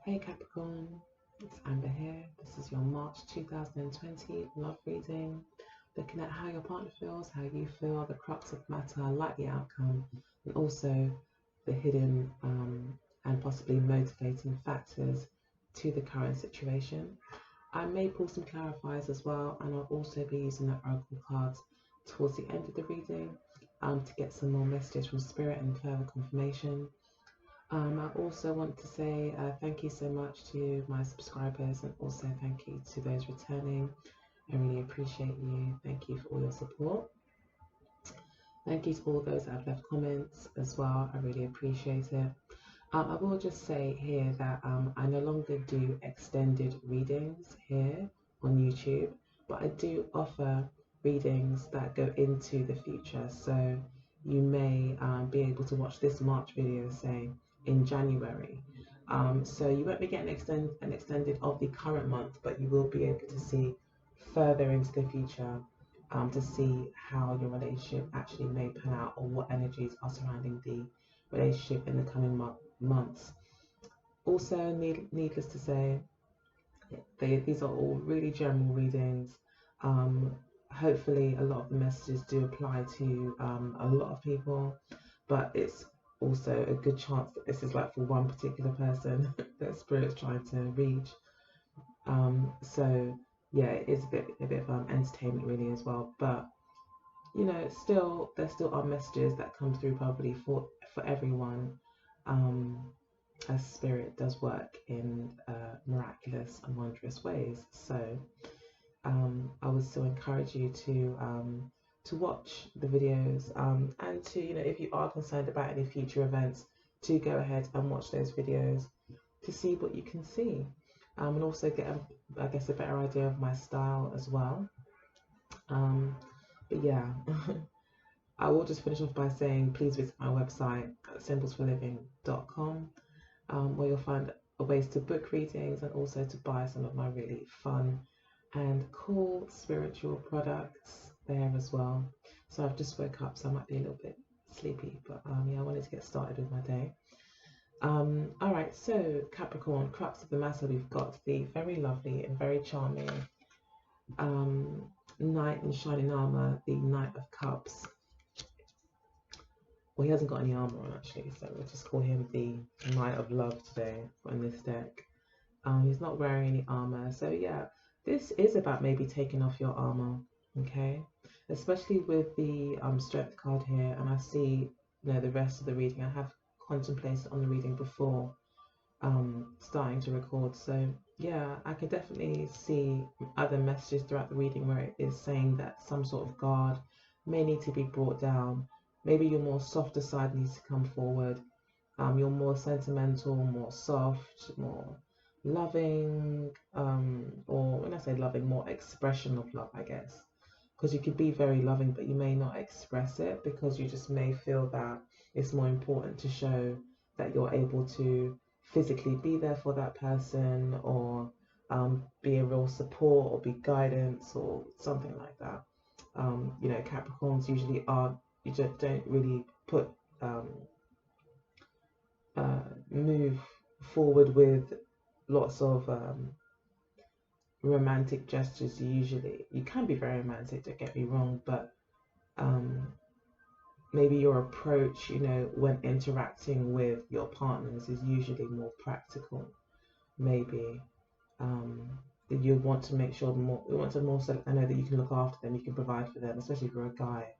Hey Capricorn, it's Amber here. This is your March 2020 love reading, looking at how your partner feels, how you feel, the crux of matter, like the outcome, and also the hidden and possibly motivating factors to the current situation. I may pull some clarifiers as well, and I'll also be using the oracle cards towards the end of the reading to get some more messages from spirit and further confirmation. I also want to say thank you so much to my subscribers, and also thank you to those returning. I really appreciate you. Thank you for all your support. Thank you to all those that have left comments as well. I really appreciate it. I will just say here that I no longer do extended readings here on YouTube, but I do offer readings that go into the future. So you may be able to watch this March video, say, in January. So you won't be getting an extended of the current month, but you will be able to see further into the future to see how your relationship actually may pan out, or what energies are surrounding the relationship in the coming months. Also, needless to say, these are all really general readings. Hopefully, a lot of the messages do apply to a lot of people, but it's also a good chance that this is like for one particular person that Spirit's trying to reach. So yeah, it is a bit of entertainment really as well. But you know, still there still are messages that come through probably for everyone. As spirit does work in miraculous and wondrous ways. So I would still encourage you to watch the videos and to, you know, if you are concerned about any future events, to go ahead and watch those videos to see what you can see, and also get I guess a better idea of my style as well. But yeah. I will just finish off by saying please visit my website symbolsforliving.com, where you'll find ways to book readings and also to buy some of my really fun and cool spiritual products there as well. So I've just woke up, so I might be a little bit sleepy, but yeah, I wanted to get started with my day. All right, so Capricorn, crux of the matter, we've got the very lovely and very charming knight in shining armor, the Knight of Cups. Well, he hasn't got any armor on actually, so we'll just call him the Knight of Love today on this deck. He's not wearing any armor, so yeah, this is about maybe taking off your armor, okay? Especially with the Strength card here, and I see, you know, the rest of the reading. I have contemplated on the reading before starting to record, so yeah, I can definitely see other messages throughout the reading where it is saying that some sort of guard may need to be brought down. Maybe your more softer side needs to come forward. You're more sentimental, more soft, more loving, or when I say loving, more expression of love, I guess. Because you could be very loving, but you may not express it because you just may feel that it's more important to show that you're able to physically be there for that person, or be a real support, or be guidance, or something like that. You know, Capricorns usually are, you just don't really put move forward with lots of romantic gestures. Usually you can be very romantic, don't get me wrong, but um, maybe your approach, you know, when interacting with your partners is usually more practical. Maybe that you want to make sure more, you want to more so I know that you can look after them, you can provide for them, especially for a guy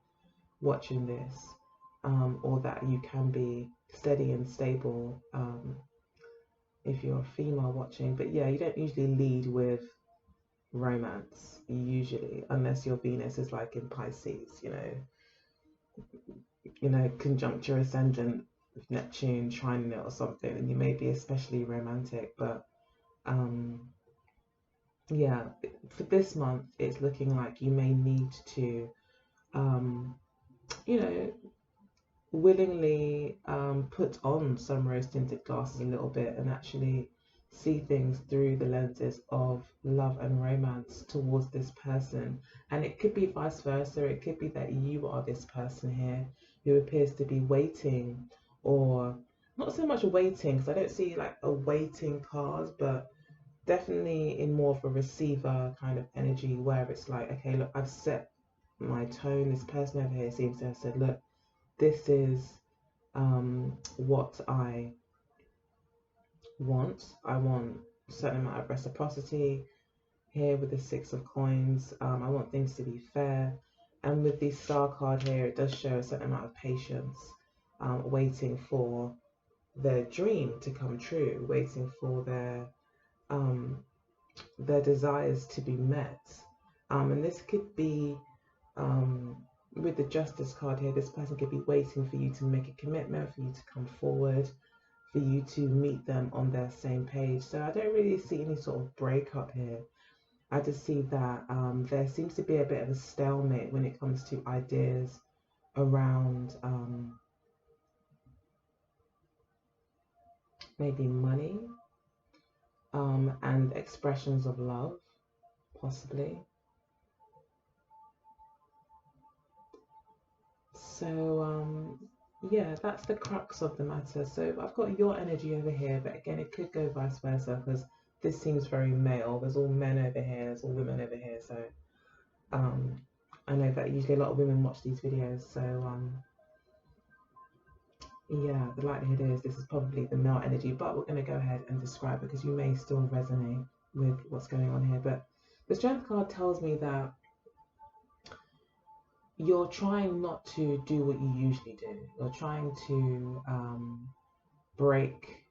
watching this, or that you can be steady and stable if you're a female watching. But yeah, you don't usually lead with romance usually, unless your Venus is like in Pisces, you know, conjuncture ascendant with Neptune trining it or something, and you may be especially romantic. But yeah, for this month it's looking like you may need to you know, willingly put on some rose tinted glasses a little bit and actually see things through the lenses of love and romance towards this person. And it could be vice versa. It could be that you are this person here who appears to be waiting, or not not so much waiting, because I don't see like a waiting card, but definitely in more of a receiver kind of energy where it's like, okay, look, I've set my tone. This person over here seems to have said, look, this is what I want. I want a certain amount of reciprocity here with the Six of Coins. I want things to be fair. And with the Star card here, it does show a certain amount of patience, waiting for their dream to come true, waiting for their desires to be met. And this could be, with the Justice card here, this person could be waiting for you to make a commitment, for you to come forward, for you to meet them on their same page. So I don't really see any sort of breakup here. I just see that there seems to be a bit of a stalemate when it comes to ideas around maybe money, and expressions of love, possibly. So yeah, that's the crux of the matter. So I've got your energy over here, but again, it could go vice versa, because this seems very male. There's all men over here, there's all women over here. So I know that usually a lot of women watch these videos. So yeah, the likelihood is this is probably the male energy, but we're going to go ahead and describe it because you may still resonate with what's going on here. But the Strength card tells me that you're trying not to do what you usually do. You're trying to break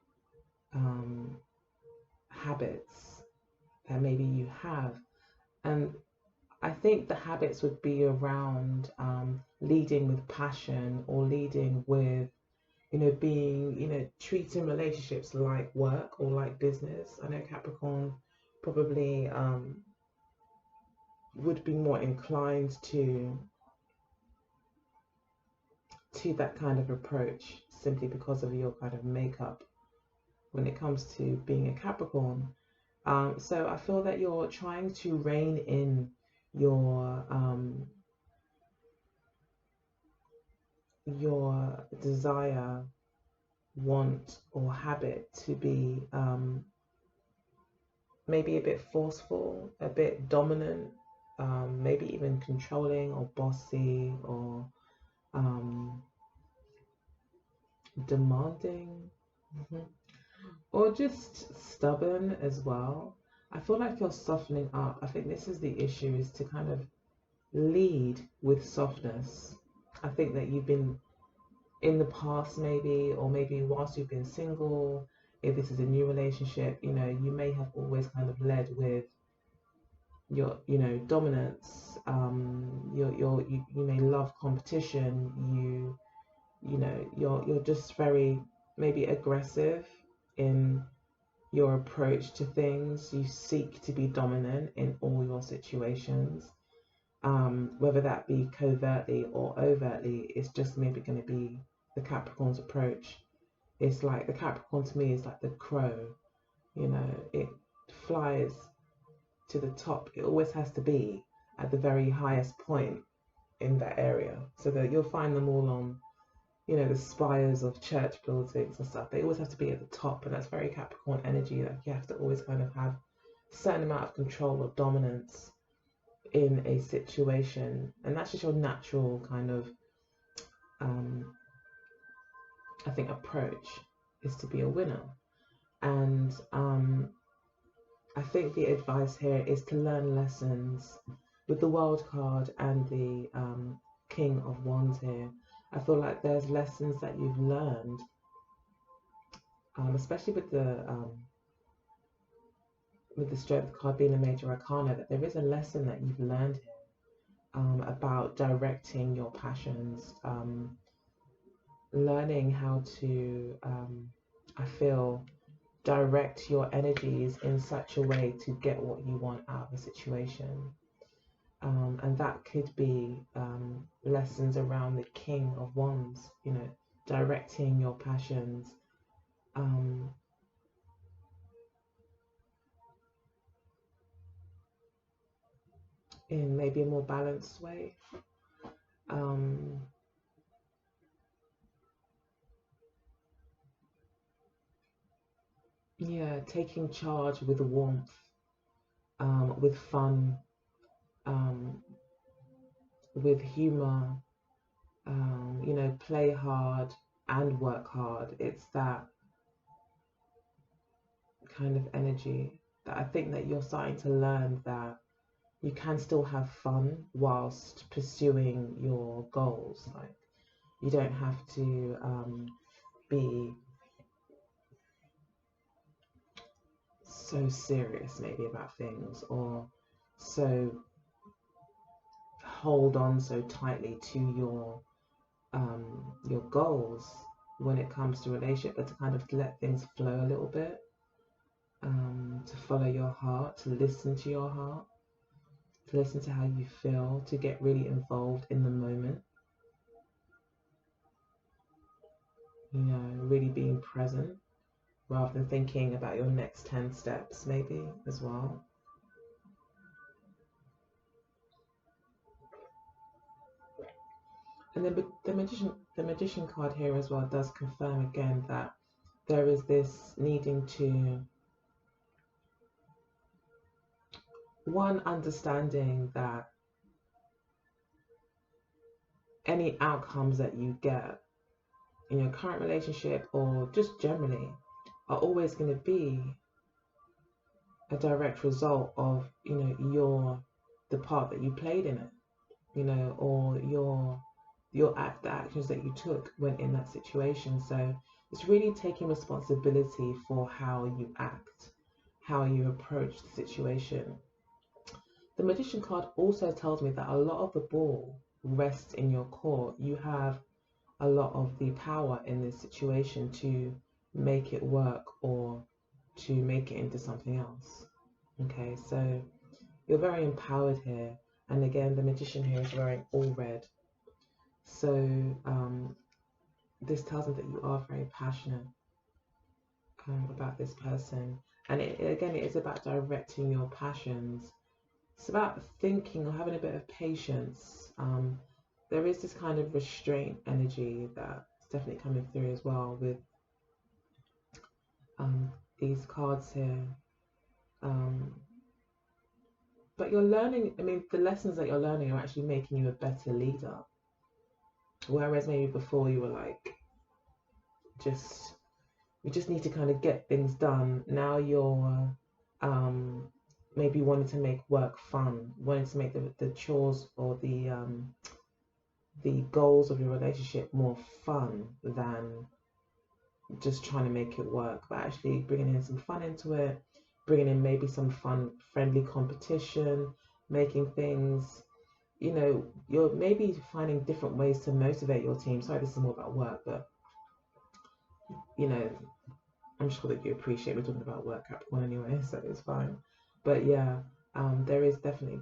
habits that maybe you have. And I think the habits would be around leading with passion, or leading with, being, treating relationships like work or like business. I know Capricorn probably would be more inclined to that kind of approach, simply because of your kind of makeup when it comes to being a Capricorn. So I feel that you're trying to rein in your desire, want, or habit to be maybe a bit forceful, a bit dominant, maybe even controlling or bossy, or demanding, or just stubborn as well. I feel like you're softening up. I think this is the issue, is to kind of lead with softness. I think that you've been in the past, maybe, or maybe whilst you've been single, if this is a new relationship, you may have always kind of led with your, dominance. You may love competition. You're just very maybe aggressive in your approach to things. You seek to be dominant in all your situations, whether that be covertly or overtly. It's just maybe going to be the Capricorn's approach. It's like the Capricorn to me is like the crow, it flies to the top. It always has to be at the very highest point in that area, so that you'll find them all on, the spires of church buildings and stuff. They always have to be at the top, and that's very Capricorn energy. Like, you have to always kind of have a certain amount of control or dominance in a situation, and that's just your natural kind of I think approach, is to be a winner. And I think the advice here is to learn lessons with the World card and the King of Wands here. I feel like there's lessons that you've learned, especially with the Strength card being a major arcana, that there is a lesson that you've learned here, about directing your passions, learning how to, I feel, direct your energies in such a way to get what you want out of a situation. And that could be lessons around the King of Wands, directing your passions, in maybe a more balanced way. yeah, taking charge with warmth, with fun, um, with humor, you know, play hard and work hard. It's that kind of energy that I think that you're starting to learn, that you can still have fun whilst pursuing your goals. Like, you don't have to be so serious maybe about things, or so hold on so tightly to your goals when it comes to relationship, but to kind of let things flow a little bit, to follow your heart, to listen to your heart, to listen to how you feel, to get really involved in the moment, you know, really being present rather than thinking about your next 10 steps maybe as well. And then the magician card here as well does confirm again that there is this needing to, one, understanding that any outcomes that you get in your current relationship or just generally are always going to be a direct result of, you know, the part that you played in it, you know, or the actions that you took when in that situation. So it's really taking responsibility for how you act, how you approach the situation. The magician card also tells me that a lot of the ball rests in your court. You have a lot of the power in this situation to make it work or to make it into something else. Okay, so you're very empowered here. And again, the magician here is wearing all red. So this tells me that you are very passionate about this person. And again, it is about directing your passions. It's about thinking or having a bit of patience. There is this kind of restraint energy that's definitely coming through as well with these cards here. But you're learning, I mean, the lessons that you're learning are actually making you a better leader. Whereas maybe before you were like, you just need to kind of get things done. Now you're maybe wanting to make work fun, wanting to make the chores or the goals of your relationship more fun than just trying to make it work, but actually bringing in some fun into it, bringing in maybe some fun, friendly competition, making things, you know, you're maybe finding different ways to motivate your team. Sorry, this is more about work, but, you know, I'm sure that you appreciate we're talking about work, Capricorn, anyway, so it's fine. But yeah, there is definitely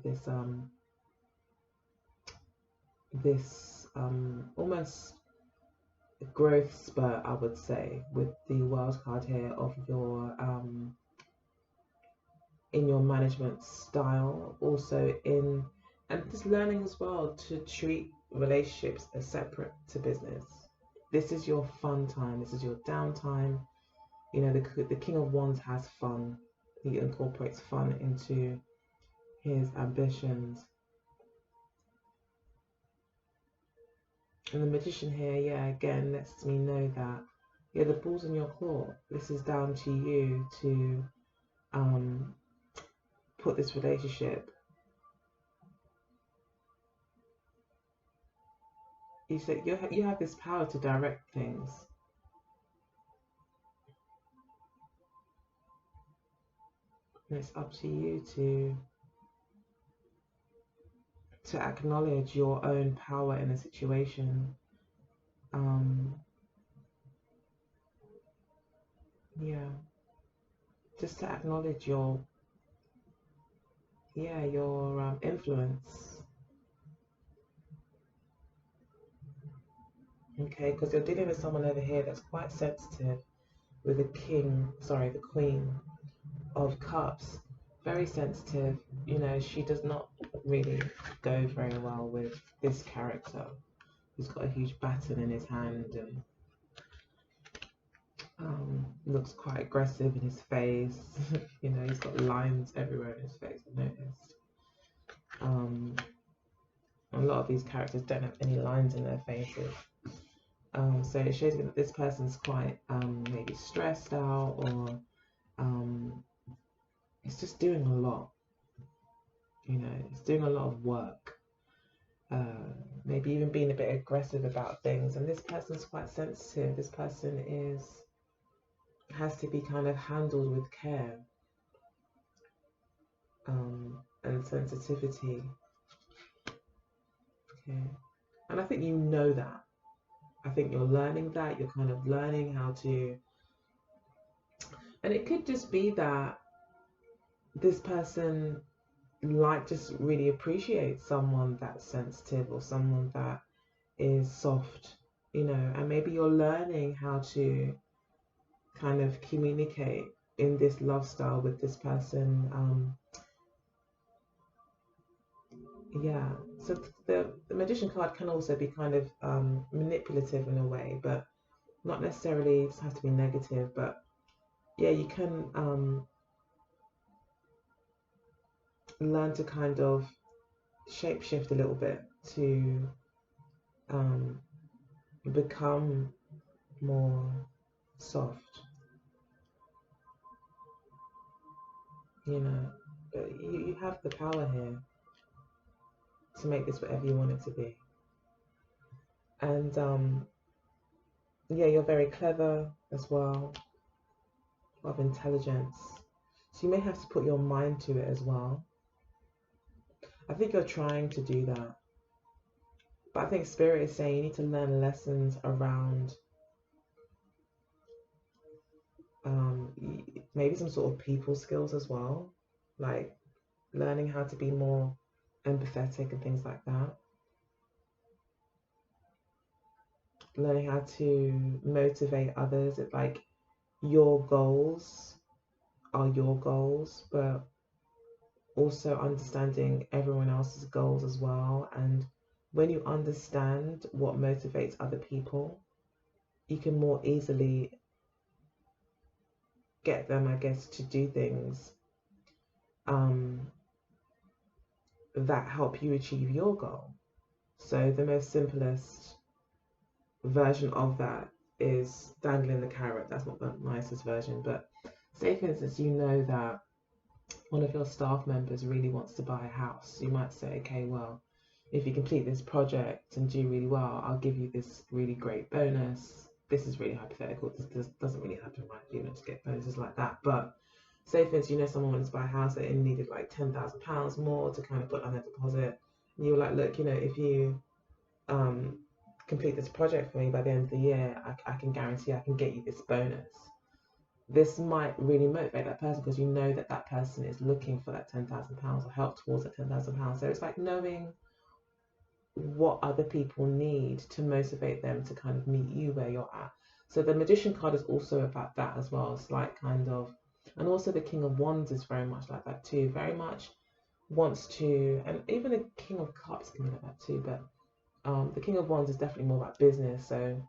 this almost growth spurt, I would say, with the World card here of your in your management style, also in, and just learning as well to treat relationships as separate to business. This is your fun time. This is your downtime. You know, the King of Wands has fun. He incorporates fun into his ambitions. And the Magician here, yeah, again lets me know that, yeah, the ball's in your court. This is down to you to put this relationship. You said you have this power to direct things. And it's up to you to acknowledge your own power in a situation. Yeah, just to acknowledge your influence. Okay, because you're dealing with someone over here that's quite sensitive, with the Queen of Cups, very sensitive. You know, she does not really go very well with this character who's got a huge baton in his hand, and looks quite aggressive in his face. You know, he's got lines everywhere in his face, I noticed. A lot of these characters don't have any lines in their faces. So it shows me that this person's quite maybe stressed out, or it's just doing a lot. You know, it's doing a lot of work. Maybe even being a bit aggressive about things. And this person's quite sensitive. This person has to be kind of handled with care and sensitivity. Okay, and I think you know that. I think you're learning that. You're kind of learning how to, and it could just be that this person just really appreciates someone that's sensitive or someone that is soft, you know, and maybe you're learning how to kind of communicate in this love style with this person. Yeah, so the magician card can also be kind of manipulative in a way, but not necessarily just have to be negative. But yeah, you can learn to kind of shapeshift a little bit to become more soft, you know. But you have the power here to make this whatever you want it to be. And yeah, you're very clever as well, a lot of intelligence. So you may have to put your mind to it as well. I think you're trying to do that. But I think Spirit is saying you need to learn lessons around maybe some sort of people skills as well, like learning how to be more empathetic and things like that. Learning how to motivate others. It's like your goals are your goals, but also understanding everyone else's goals as well. And when you understand what motivates other people, you can more easily get them, I guess, to do things that help you achieve your goal. So the most simplest version of that is dangling the carrot. That's not the nicest version, but say for instance, you know that one of your staff members really wants to buy a house. You might say, okay, well, if you complete this project and do really well, I'll give you this really great bonus. This is really hypothetical. This doesn't really happen, right? You don't just get bonuses like that. But say for instance, you know someone wants to buy a house that needed like £10,000 more to kind of put on their deposit. And you were like, look, you know, if you complete this project for me by the end of the year, I can guarantee I can get you this bonus. This might really motivate that person because you know that that person is looking for that £10,000 or help towards that £10,000. So it's like knowing what other people need to motivate them to kind of meet you where you're at. So the Magician card is also about that as well. It's like kind of, and also the King of Wands is very much like that too. Very much wants to, and even the King of Cups can be like that too. But the King of Wands is definitely more about business. So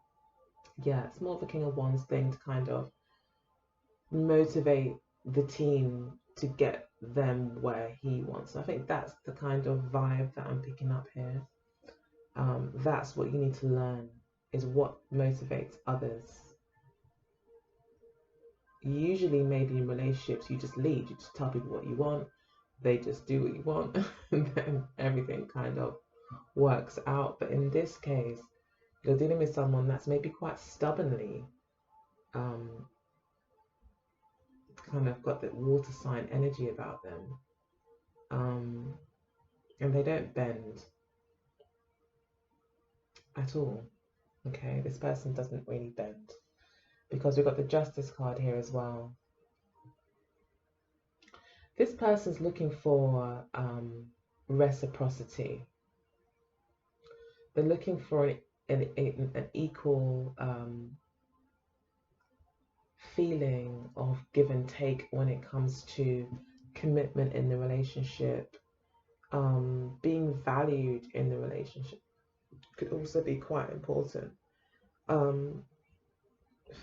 yeah, it's more of a King of Wands thing to kind of motivate the team to get them where he wants. I think that's the kind of vibe that I'm picking up here. That's what you need to learn, is what motivates others. Usually maybe in relationships you just lead, you just tell people what you want, they just do what you want, and then everything kind of works out. But in this case, you're dealing with someone that's maybe quite stubbornly kind of got that water sign energy about them, and they don't bend at all. Okay, this person doesn't really bend, because we've got the Justice card here as well. This person's looking for reciprocity. They're looking for an equal feeling of give and take when it comes to commitment in the relationship. Being valued in the relationship could also be quite important.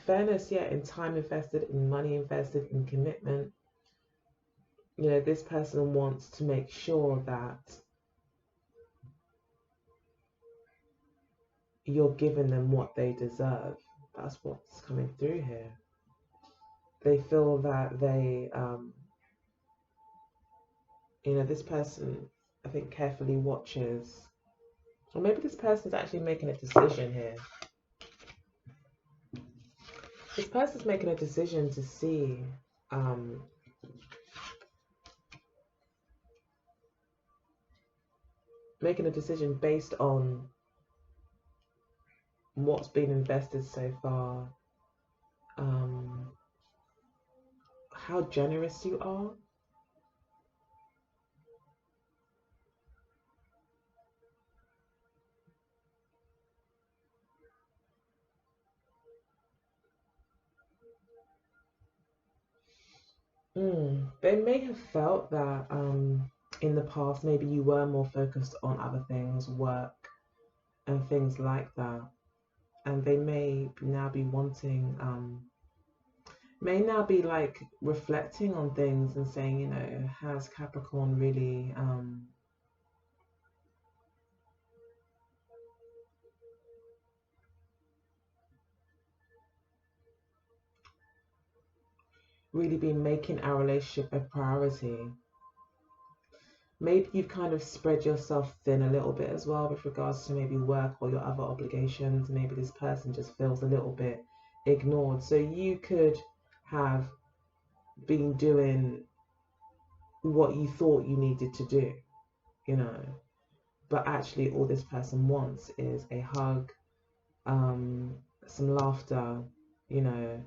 fairness, yeah, in time invested, in money invested, in commitment. You know, this person wants to make sure that you're giving them what they deserve. That's what's coming through here. They feel that you know, this person, I think, carefully watches, or maybe this person's actually making a decision here. This person's making a decision to see, making a decision based on what's been invested so far, how generous you are. They may have felt that in the past, maybe you were more focused on other things, work and things like that. And they may now be wanting, may now be like reflecting on things and saying, you know, has Capricorn really, really been making our relationship a priority? Maybe you've kind of spread yourself thin a little bit as well with regards to maybe work or your other obligations. Maybe this person just feels a little bit ignored. So you could have been doing what you thought you needed to do, you know, but actually all this person wants is a hug, some laughter, you know,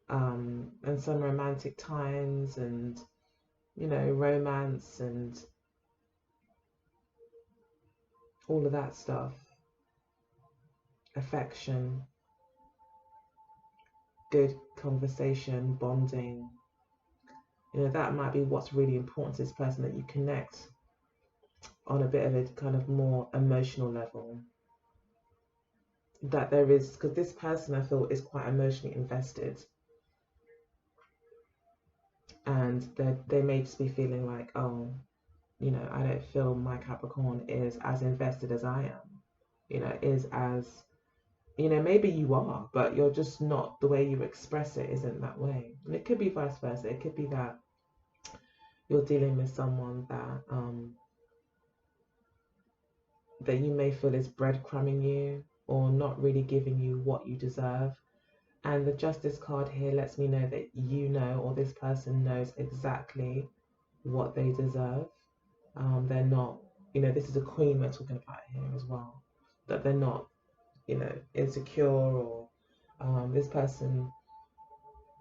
and some romantic times and, you know, romance and all of that stuff, affection, good conversation, bonding. You know, that might be what's really important to this person, that you connect on a bit of a kind of more emotional level. That there is, because this person I feel is quite emotionally invested, and they may just be feeling like, oh, you know, I don't feel my Capricorn is as invested as I am, you know, is as, you know, maybe you are, but you're just not, the way you express it isn't that way. And it could be vice versa. It could be that you're dealing with someone that you may feel is breadcrumbing you or not really giving you what you deserve. And the Justice card here lets me know that you know, or this person knows exactly what they deserve. They're not, you know, this is a queen we're talking about here as well, that they're not, you know, insecure, or this person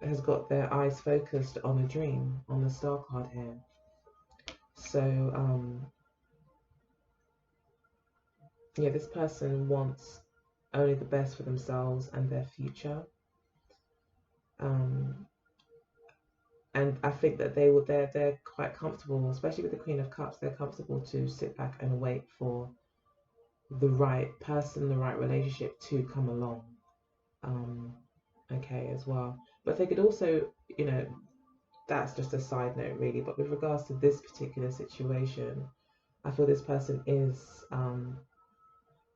has got their eyes focused on a dream on the star card here. So yeah, this person wants only the best for themselves and their future. Um, and I think that they're quite comfortable, especially with the Queen of Cups. They're comfortable to sit back and wait for the right person, the right relationship to come along. Okay, as well. But they could also, you know, that's just a side note, really. But with regards to this particular situation, I feel this person is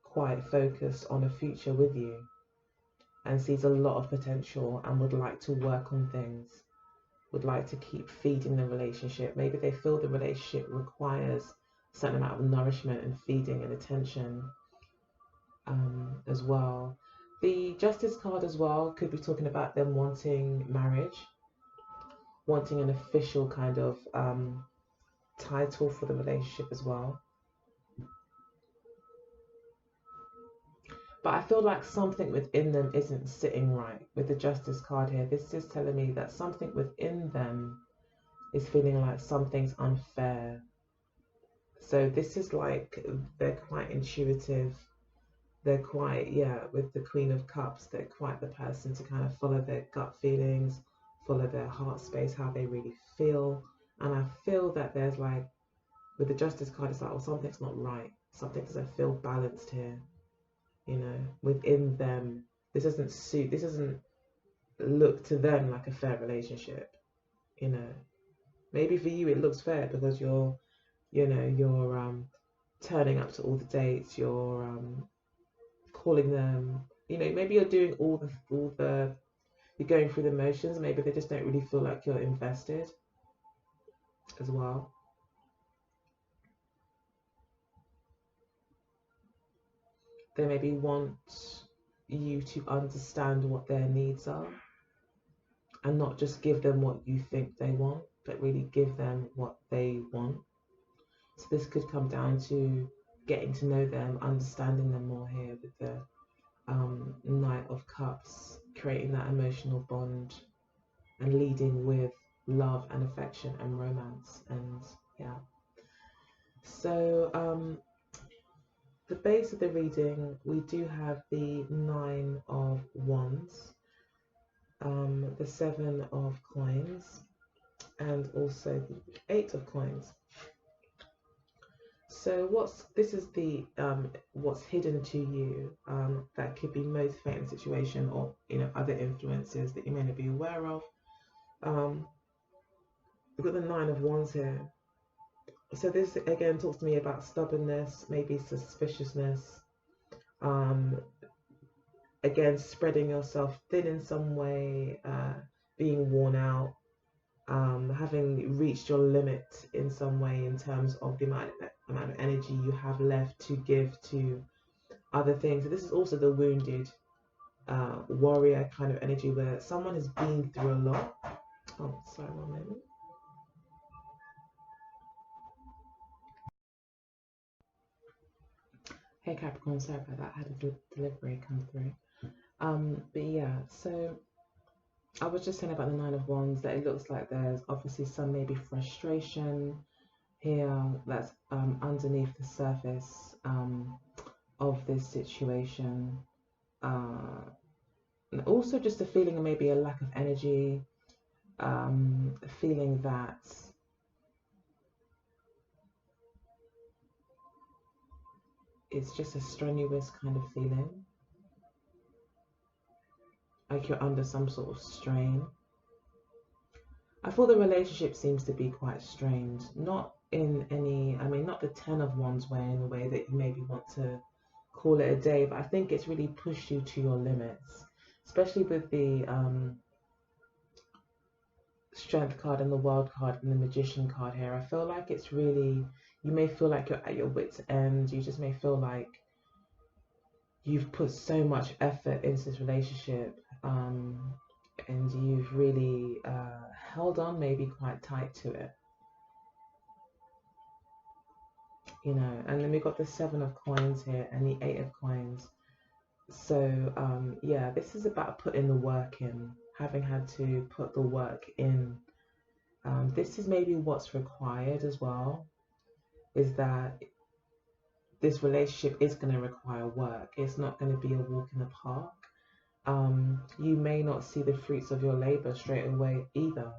quite focused on a future with you and sees a lot of potential and would like to work on things, would like to keep feeding the relationship. Maybe they feel the relationship requires a certain amount of nourishment and feeding and attention as well. The Justice card as well could be talking about them wanting marriage, wanting an official kind of title for the relationship as well. But I feel like something within them isn't sitting right with the Justice card here. This is telling me that something within them is feeling like something's unfair. So this is like they're quite intuitive. They're quite, yeah, with the Queen of Cups, they're quite the person to kind of follow their gut feelings, follow their heart space, how they really feel. And I feel that there's like, with the Justice card, it's like, oh, something's not right. Something doesn't feel balanced here, you know, within them. This doesn't suit, this isn't look to them like a fair relationship. You know, maybe for you it looks fair because you're turning up to all the dates, you're calling them. You know, maybe you're doing all the you're going through the motions. Maybe they just don't really feel like you're invested as well. They maybe want you to understand what their needs are and not just give them what you think they want, but really give them what they want. So this could come down to getting to know them, understanding them more here with the Knight of Cups, creating that emotional bond and leading with love and affection and romance. And yeah. So the base of the reading, we do have the Nine of Wands, the Seven of Coins, and also the Eight of Coins. So this is the what's hidden to you that could be motivating the situation, or other influences that you may not be aware of. We've got the Nine of Wands here. So this again talks to me about stubbornness, maybe suspiciousness, again spreading yourself thin in some way, being worn out, having reached your limit in some way in terms of the amount of energy you have left to give to other things. So this is also the wounded warrior kind of energy where someone has been through a lot. Oh, sorry, one moment. Hey Capricorn, sorry about that. I had a delivery come through. But yeah, so I was just saying about the Nine of Wands that it looks like there's obviously some maybe frustration here that's underneath the surface of this situation. And also just a feeling of maybe a lack of energy, a feeling that it's just a strenuous kind of feeling, like you're under some sort of strain. I thought the relationship seems to be quite strained, not in any, not the Ten of Wands way, in a way that you maybe want to call it a day, but I think it's really pushed you to your limits, especially with the Strength card and the World card and the Magician card here. I feel like it's really, you may feel like you're at your wit's end. You just may feel like you've put so much effort into this relationship, and you've really held on maybe quite tight to it, and then we got the Seven of Coins here and the Eight of Coins. So yeah, this is about putting the work in, having had to put the work in. This is maybe what's required as well, is that this relationship is going to require work. It's not going to be a walk in the park. You may not see the fruits of your labor straight away either.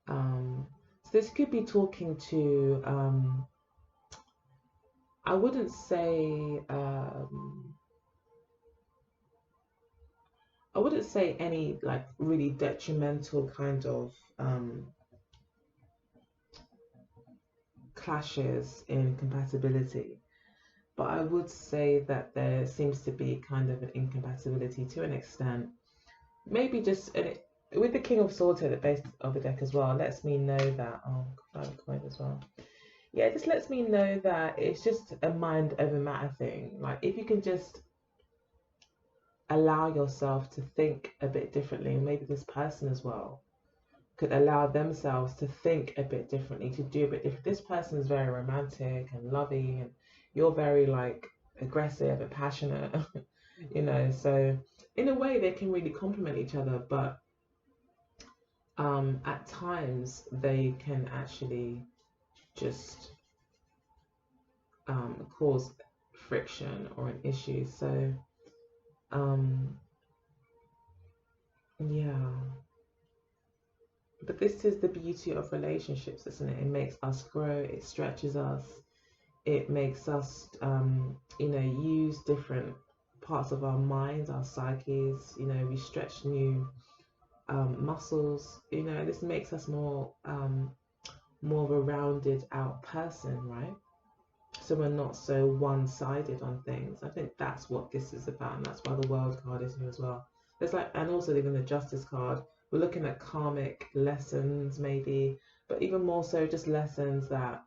So this could be talking to, I wouldn't say any like really detrimental kind of clashes in compatibility, but I would say that there seems to be kind of an incompatibility to an extent. Maybe just with the King of Swords at the base of the deck as well, lets me know that, oh, Cloud Coin as well. Yeah, it just lets me know that it's just a mind over matter thing. Like, if you can just allow yourself to think a bit differently, and maybe this person as well could allow themselves to think a bit differently, to do a bit different. This person is very romantic and loving, and you're very like aggressive and passionate, so in a way they can really complement each other, but at times they can actually just cause friction or an issue. So yeah, but this is the beauty of relationships, isn't it? It makes us grow, it stretches us, it makes us use different parts of our minds, our psyches. You know, we stretch new muscles. You know, this makes us more of a rounded out person, right? So we're not so one-sided on things. I think that's what this is about, and that's why the World card is here as well. There's like, and also even the Justice card, we're looking at karmic lessons maybe, but even more so just lessons that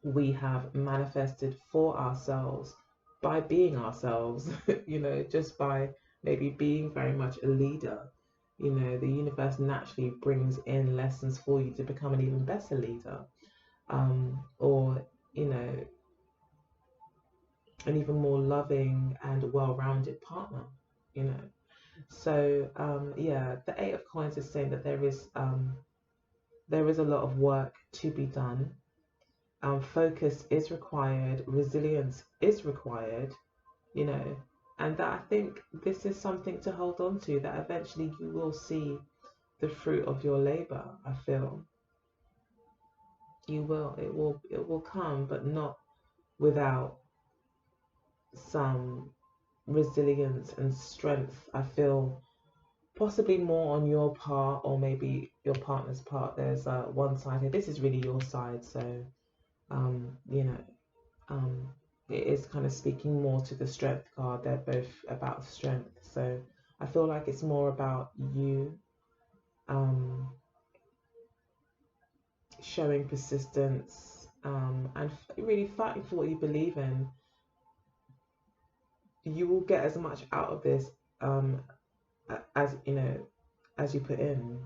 we have manifested for ourselves by being ourselves, you know, just by maybe being very much a leader. You know, the universe naturally brings in lessons for you to become an even better leader, or, you know, an even more loving and well-rounded partner, you know. So yeah, the Eight of Coins is saying that there is a lot of work to be done. Focus is required, resilience is required, you know, and that I think this is something to hold on to, that eventually you will see the fruit of your labor. I feel you will, it will come, but not without some resilience and strength. I feel possibly more on your part, or maybe your partner's part. There's one side here, this is really your side, so you know, it is kind of speaking more to the strength card. They're both about strength, so I feel like it's more about you showing persistence, and really fighting for what you believe in. You will get as much out of this as you know, as you put in,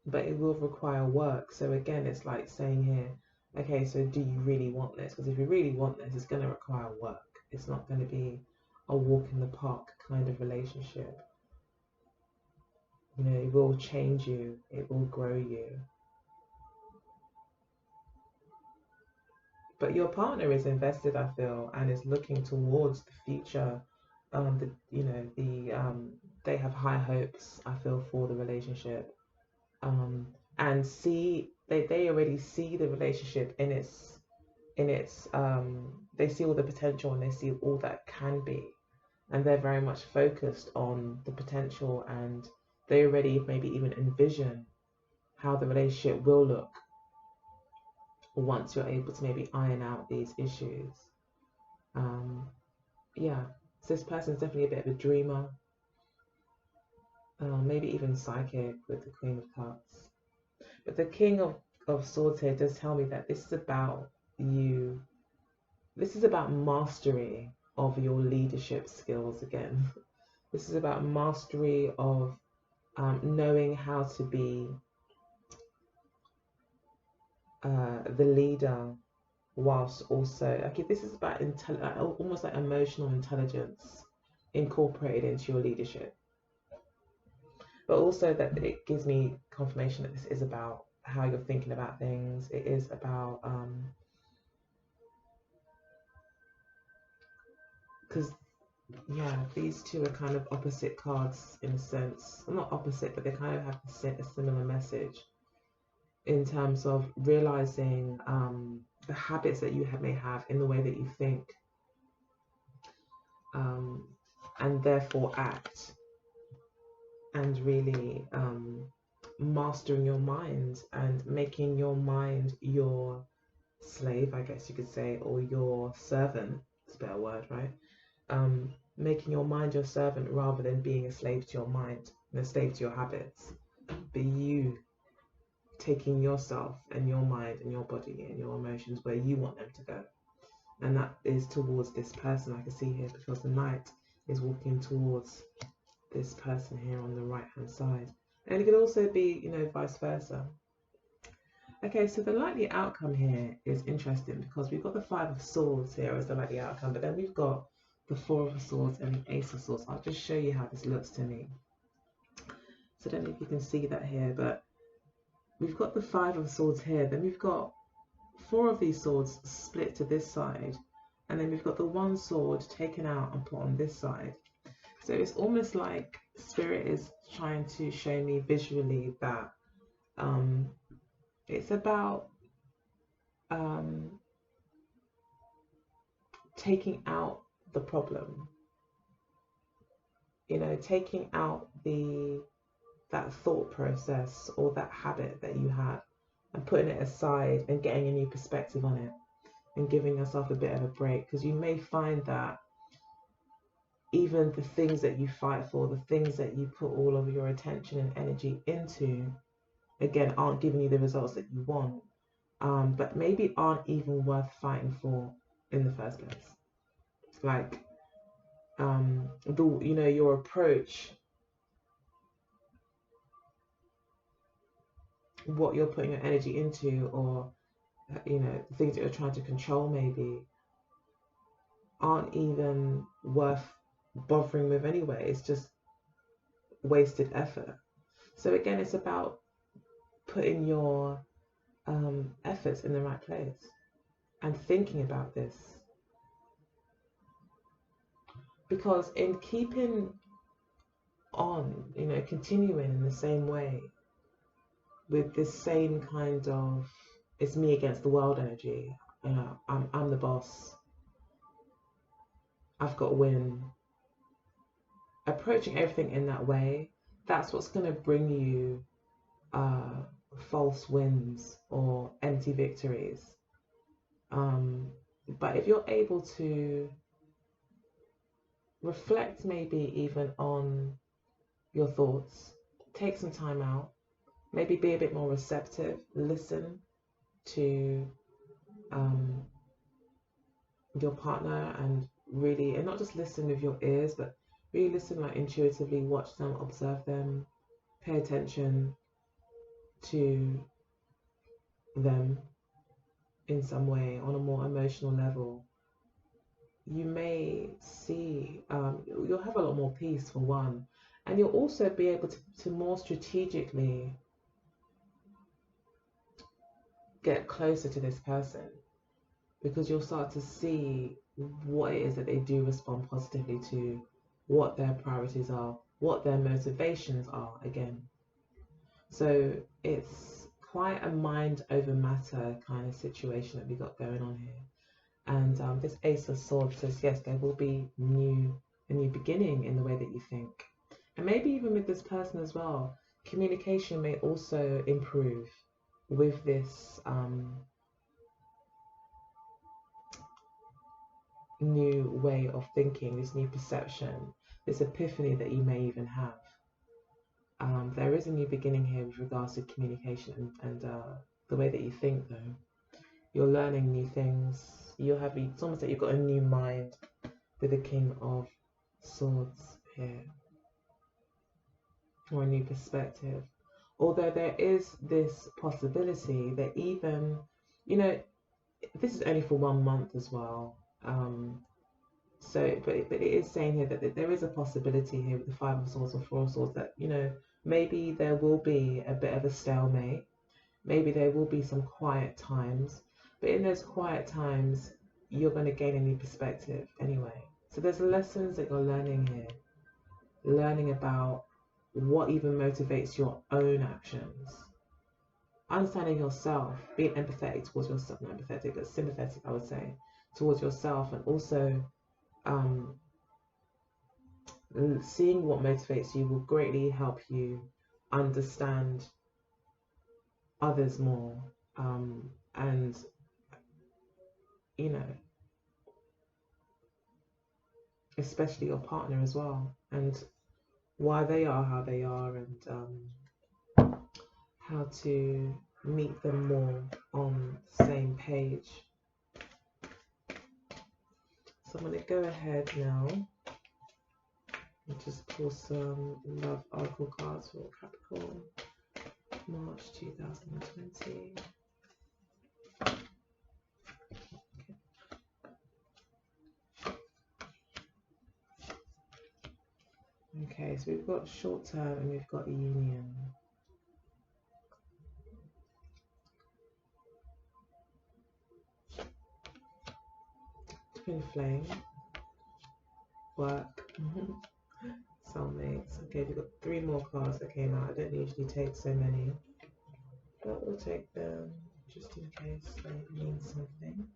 but it will require work. So again, it's like saying here, okay, so do you really want this? Because if you really want this, it's going to require work. It's not going to be a walk in the park kind of relationship. You know, it will change you, it will grow you. But your partner is invested, I feel, and is looking towards the future. You know, they have high hopes, I feel, for the relationship. And they already see the relationship in its they see all the potential, and they see all that can be, and they're very much focused on the potential, and they already maybe even envision how the relationship will look once you're able to maybe iron out these issues. Yeah, so this person's definitely a bit of a dreamer, maybe even psychic with the Queen of Cups. But the King of Swords here does tell me that this is about you. This is about mastery of your leadership skills again. This is about mastery of knowing how to be the leader, whilst also, okay, this is about almost like emotional intelligence incorporated into your leadership. But also that it gives me confirmation that this is about how you're thinking about things. It is about because yeah, these two are kind of opposite cards in a sense. Well, not opposite, but they kind of have a similar message in terms of realizing the habits that you may have in the way that you think, and therefore act, and really mastering your mind and making your mind your slave, I guess you could say, or your servant. It's a better word, right? Making your mind your servant rather than being a slave to your mind and a slave to your habits, but you taking yourself and your mind and your body and your emotions where you want them to go. And that is towards this person I can see here, because the Knight is walking towards this person here on the right hand side. And it could also be, you know, vice versa. Okay, so the likely outcome here is interesting, because we've got the Five of Swords here as the likely outcome, but then we've got the Four of Swords and the Ace of Swords. I'll just show you how this looks to me. So I don't know if you can see that here, but we've got the Five of Swords here, then we've got four of these swords split to this side, and then we've got the one sword taken out and put on this side. So it's almost like Spirit is trying to show me visually that it's about taking out the problem. You know, taking out that thought process or that habit that you had and putting it aside and getting a new perspective on it and giving yourself a bit of a break, because you may find that even the things that you fight for, the things that you put all of your attention and energy into, again, aren't giving you the results that you want, but maybe aren't even worth fighting for in the first place. Like, your approach, what you're putting your energy into, or the things that you're trying to control maybe aren't even worth bothering with anyway. It's just wasted effort. So again, it's about putting your efforts in the right place and thinking about this, because in keeping on, continuing in the same way with this same kind of it's me against the world energy, I'm the boss, I've got to win, approaching everything in that way, that's what's going to bring you false wins or empty victories. But if you're able to reflect maybe even on your thoughts, take some time out, maybe be a bit more receptive, listen to your partner, and not just listen with your ears, but really listen like intuitively, watch them, observe them, pay attention to them in some way on a more emotional level. You may see you'll have a lot more peace for one, and you'll also be able to more strategically get closer to this person, because you'll start to see what it is that they do respond positively to, what their priorities are, what their motivations are again. So it's quite a mind over matter kind of situation that we got going on here. And this Ace of Swords says, yes, there will be a new beginning in the way that you think. And maybe even with this person as well, communication may also improve with this new way of thinking, this new perception, this epiphany that you may even have. There is a new beginning here with regards to communication and the way that you think, though. You're learning new things. It's almost like you've got a new mind with the King of Swords here, or a new perspective. Although there is this possibility that even, this is only for 1 month as well. But it is saying here that there is a possibility here with the Five of Swords or Four of Swords that, maybe there will be a bit of a stalemate. Maybe there will be some quiet times. But in those quiet times, you're going to gain a new perspective anyway. So there's lessons that you're learning here. Learning about what even motivates your own actions. Understanding yourself, being empathetic towards yourself, not empathetic, but sympathetic, I would say, towards yourself, and also seeing what motivates you will greatly help you understand others more, and especially your partner as well, and why they are how they are, and how to meet them more on the same page. So I'm going to go ahead now and just pull some love oracle cards for Capricorn, March 2020. Okay, so we've got short term and we've got union. Twin flame, work, soulmates. Okay, we've got 3 more cards that came out. I don't usually take so many, but we'll take them just in case they mean something.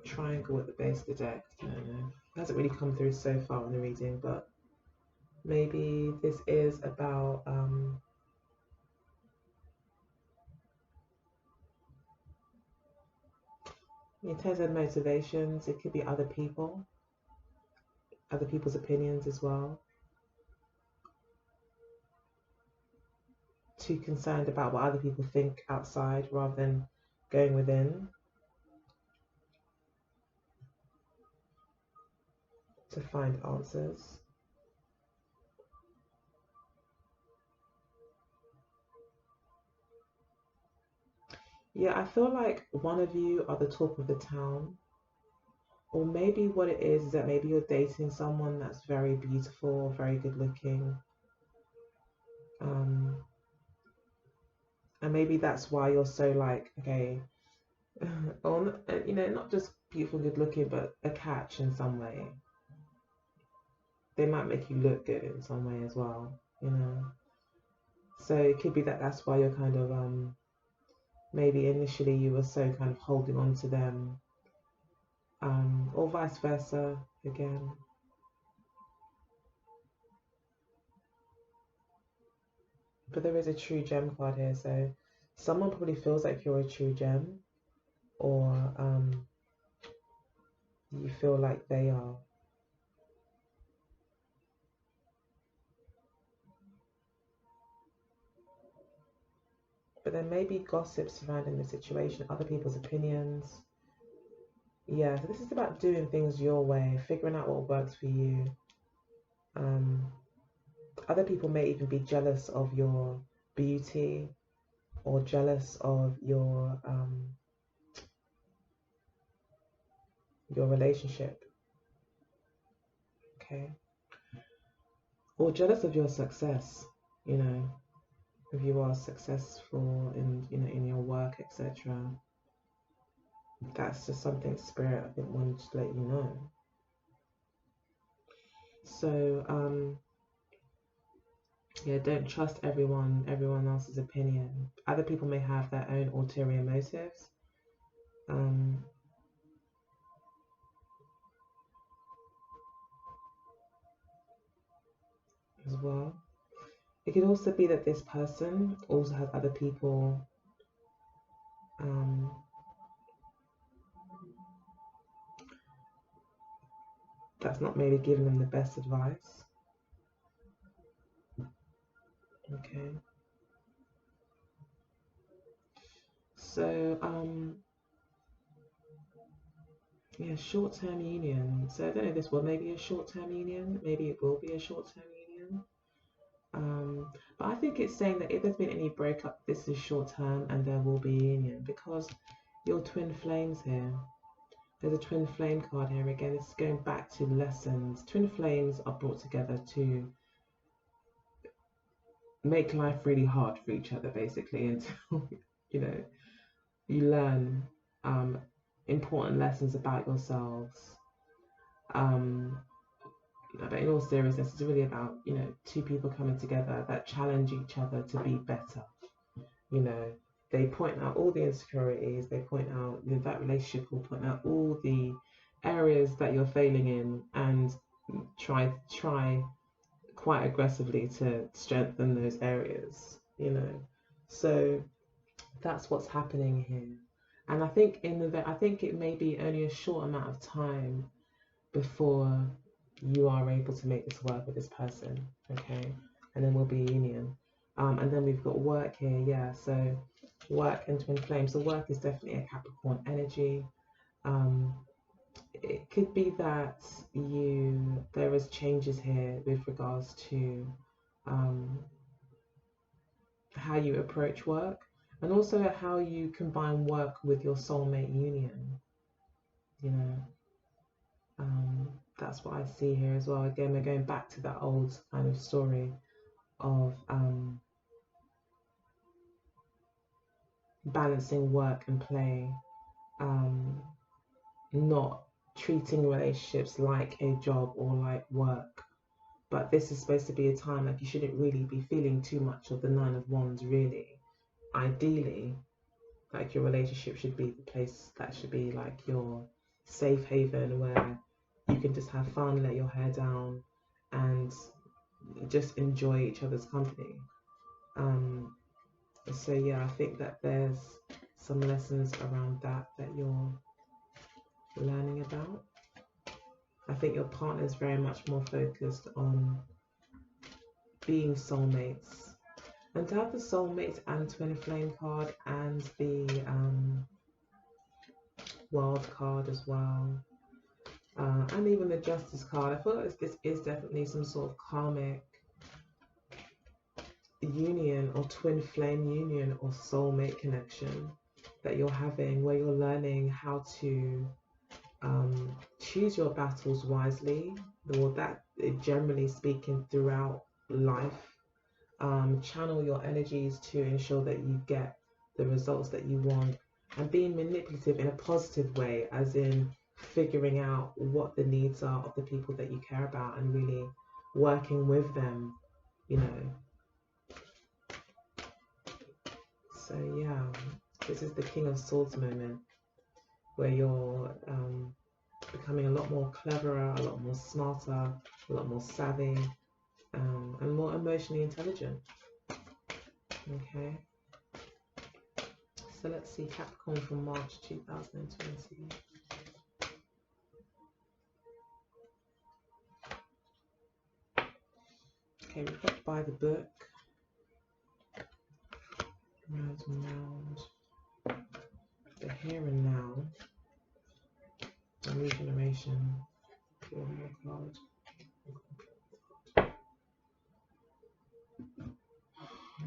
triangle at the base of the deck. I don't know. It hasn't really come through so far in the reading, but maybe this is about in terms of motivations, it could be other people, other people's opinions as well. Too concerned about what other people think outside rather than going within to find answers. Yeah, I feel like one of you are the talk of the town. Or maybe what it is that maybe you're dating someone that's very beautiful, very good looking. Um, and maybe that's why you're so like, okay, or, you know, not just beautiful, good looking, but a catch in some way. They might make you look good in some way as well, you know. So it could be that that's why you're kind of, maybe initially you were so kind of holding on to them, or vice versa again. But there is a true gem card here, so someone probably feels like you're a true gem, or you feel like they are. But there may be gossip surrounding the situation, other people's opinions. Yeah, so this is about doing things your way, figuring out what works for you. Other people may even be jealous of your beauty or jealous of your relationship, okay? Or jealous of your success, you know, if you are successful in, you know, in your work, etc. That's just something spirit, I think, wanted to let you know. So yeah, don't trust everyone else's opinion. Other people may have their own ulterior motives. As well. It could also be that this person also has other people that's not maybe giving them the best advice. Okay. So yeah, short-term union. So I don't know if this will maybe a short-term union. Maybe it will be a short-term union. But I think it's saying that if there's been any breakup, this is short-term and there will be union because your twin flames here. There's a twin flame card here again. It's going back to lessons. Twin flames are brought together to make life really hard for each other, basically, until you know you learn important lessons about yourselves. But in all seriousness, it's really about, you know, two people coming together that challenge each other to be better. You know, they point out all the insecurities. They point out, you know, that relationship will point out all the areas that you're failing in and try quite aggressively to strengthen those areas. You know, so that's what's happening here. And I think I think it may be only a short amount of time before you are able to make this work with this person, okay? And then we'll be union. And then we've got work here, yeah. So work and twin flames. So work is definitely a Capricorn energy. It could be that there is changes here with regards to how you approach work, and also how you combine work with your soulmate union. You know, that's what I see here as well. Again, we're going back to that old kind of story of balancing work and play, not treating relationships like a job or like work. But this is supposed to be a time like you shouldn't really be feeling too much of the Nine of Wands, really. Ideally, like your relationship should be the place that should be like your safe haven where you can just have fun, let your hair down, and just enjoy each other's company. So yeah, I think that there's some lessons around that you're learning about. I think your partner is very much more focused on being soulmates. And to have the soulmate and twin flame card and the world card as well, and even the justice card, I feel like this is definitely some sort of karmic union or twin flame union or soulmate connection that you're having, where you're learning how to choose your battles wisely, or that generally speaking throughout life. Channel your energies to ensure that you get the results that you want, and being manipulative in a positive way, as in figuring out what the needs are of the people that you care about and really working with them, you know. So yeah, this is the King of Swords moment, where you're becoming a lot more cleverer, a lot more smarter, a lot more savvy, and more emotionally intelligent. Okay, so let's see Capricorn from March 2020. Okay, we've got by the book, round and round, the here and now, and regeneration, one more card.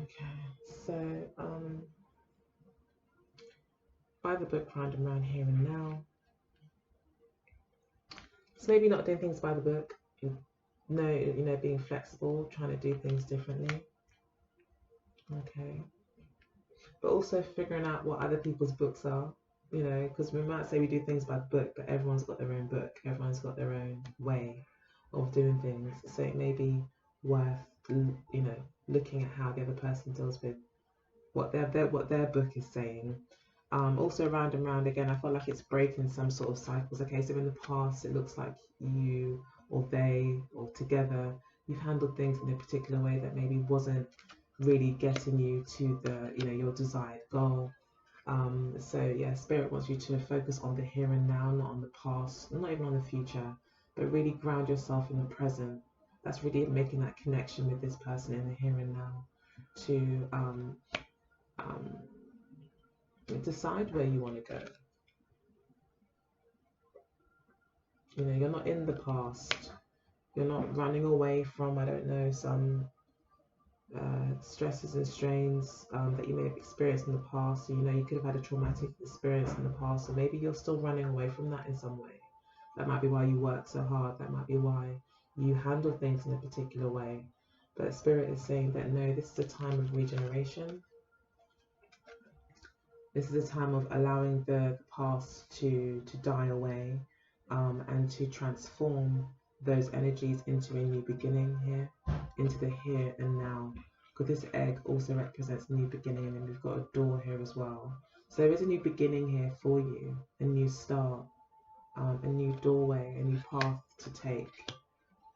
Okay, so by the book, round and round, here and now. So maybe not doing things by the book, being flexible, trying to do things differently. Okay, but also figuring out what other people's books are, because we might say we do things by the book, but everyone's got their own book, everyone's got their own way of doing things. So it may be worth, looking at how the other person deals with what their book is saying. Also round and round again, I feel like it's breaking some sort of cycles. Okay, so in the past it looks like you or they or together you've handled things in a particular way that maybe wasn't really getting you to the your desired goal. So yeah, Spirit wants you to focus on the here and now, not on the past, not even on the future, but really ground yourself in the present. That's really making that connection with this person in the here and now to decide where you want to go. You're not in the past. You're not running away from, I don't know, some stresses and strains that you may have experienced in the past. So, you could have had a traumatic experience in the past, so maybe you're still running away from that in some way. That might be why you work so hard. That might be why you handle things in a particular way. But Spirit is saying that no, this is a time of regeneration. This is a time of allowing the past to die away, and to transform those energies into a new beginning here, into the here and now. Because this egg also represents a new beginning, and we've got a door here as well. So there is a new beginning here for you, a new start, a new doorway, a new path to take.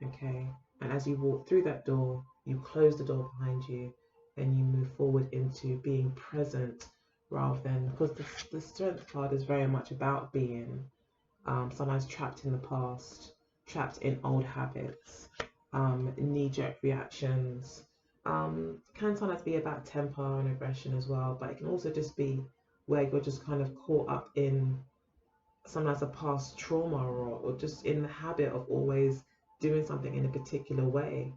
Okay, and as you walk through that door, you close the door behind you, and you move forward into being present, rather than, because the Strength card is very much about being sometimes trapped in the past, trapped in old habits, knee-jerk reactions. Can sometimes be about temper and aggression as well, but it can also just be where you're just kind of caught up in sometimes a past trauma, or just in the habit of always doing something in a particular way,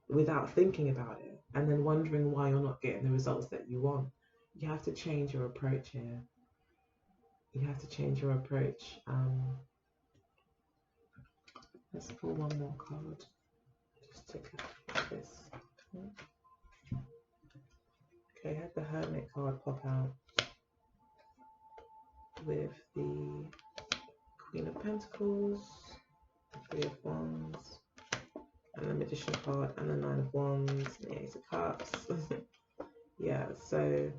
without thinking about it, and then wondering why you're not getting the results that you want. You have to change your approach here. You have to change your approach. Let's pull one more card. Just to get this. Okay, I had the Hermit card pop out with the Queen of Pentacles, the Three of Wands, and the Magician card, and the Nine of Wands, the Ace of Cups. Yeah, so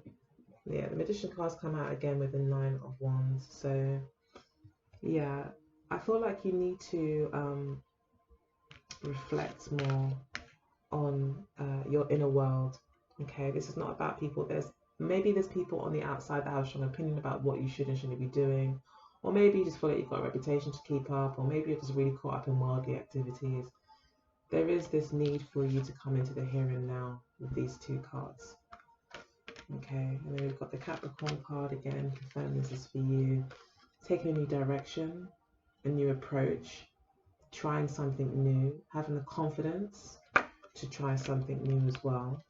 Yeah, the Magician cards come out again with the Nine of Wands. So yeah, I feel like you need to reflect more on your inner world. Okay, this is not about people. Maybe there's people on the outside that have a strong opinion about what you should and shouldn't be doing, or maybe you just feel like you've got a reputation to keep up, or maybe you're just really caught up in worldly activities. There is this need for you to come into the here and now with these two cards. Okay, and then we've got the Capricorn card again, confirming this is for you. Taking a new direction, a new approach, trying something new, having the confidence to try something new as well.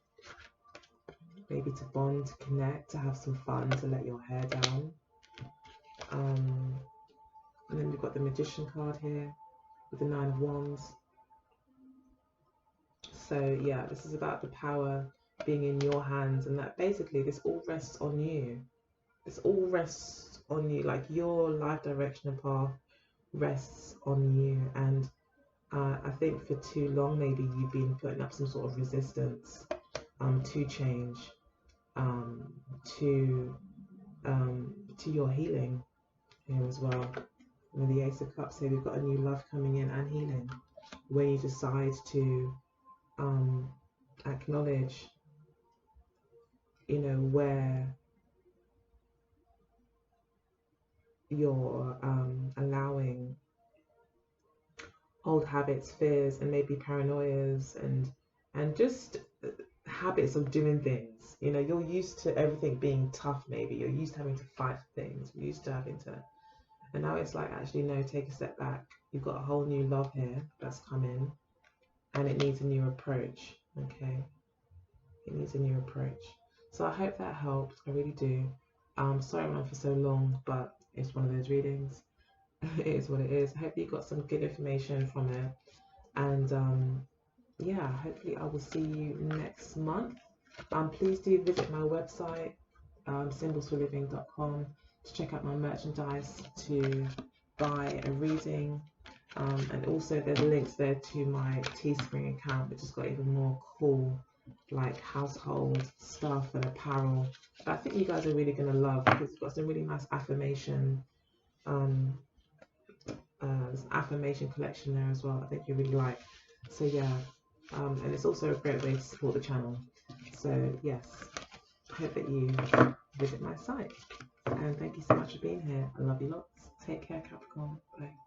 Maybe to bond, to connect, to have some fun, to let your hair down. And then we've got the Magician card here with the Nine of Wands. So yeah, this is about the power being in your hands, and that basically this all rests on you. This all rests on you, like your life direction and path rests on you. And I think for too long maybe you've been putting up some sort of resistance to change, to your healing here as well. With the Ace of Cups here, we've got a new love coming in and healing, where you decide to acknowledge, you know, where you're allowing old habits, fears, and maybe paranoias, and just habits of doing things. You know, you're used to everything being tough. Maybe you're used to having to fight for things. You're used to having to, and now it's like, actually no, take a step back. You've got a whole new love here that's come in, and it needs a new approach. Okay, it needs a new approach. So I hope that helped. I really do. Sorry I went on for so long, but it's one of those readings. It is what it is. I hope you got some good information from it. And yeah, hopefully I will see you next month. Please do visit my website, symbolsforliving.com, to check out my merchandise, to buy a reading. And also there's links there to my Teespring account, which has got even more cool like household stuff and apparel that I think you guys are really going to love, because it's got some really nice affirmation there's an affirmation collection there as well I think you really like. So yeah, and it's also a great way to support the channel. So yes, I hope that you visit my site, and thank you so much for being here. I love you lots. Take care, Capricorn. Bye.